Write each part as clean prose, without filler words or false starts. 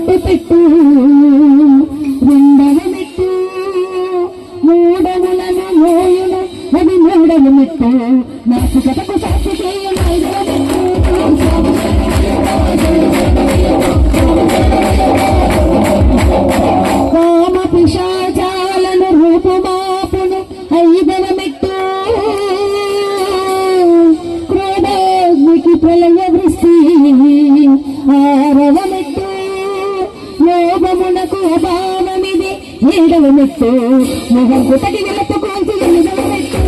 బొట్టు పెట్టు రెండవ మెట్టు మూడములను మోయును అది మూడవ మెట్టు నాకు గతకు సాక్షి చేయను ఐదవ మెట్టు కామ పిశాచాలను రూపుమాపును ఐదవ మెట్టు క్రోధాగ్నికి ప్రళయ వృష్టి ఆరవ మెట్టు లోభమునకు అభావమిది ఏడవ మెట్టు మొహం కుతకి వెలుపుకోంచి ఎనిమిదవ మెట్టు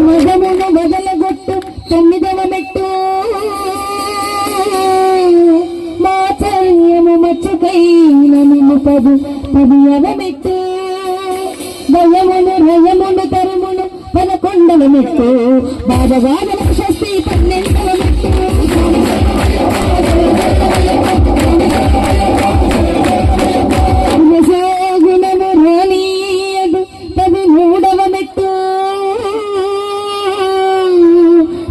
మగమును వదలగొట్టు తొమ్మిదవ మెట్టు మాచర్యము మచ్చుకైన నిలుపదు పదియవ మెట్టు భయమును రయమును తరుమును 11వ మెట్టు బాధగాదల శక్తి 12వ మెట్టు గుణము రానీయదు 13వ మెట్టు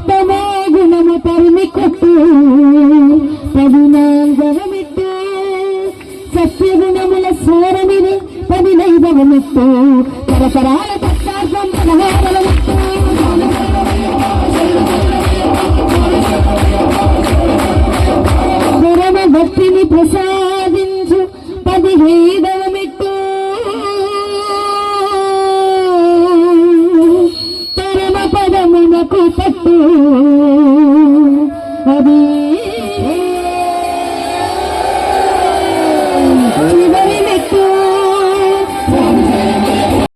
తమో గుణము పరిమి కొట్టు 14వ మెట్టు సత్యగుణముల స్వరమిది 15వ మెట్టు తరతరాల పక్షార్థం 16వ మెట్టు పరమ భక్తిని ప్రసాదించు 15వ మెట్టు పరమ పదమునకు పట్టు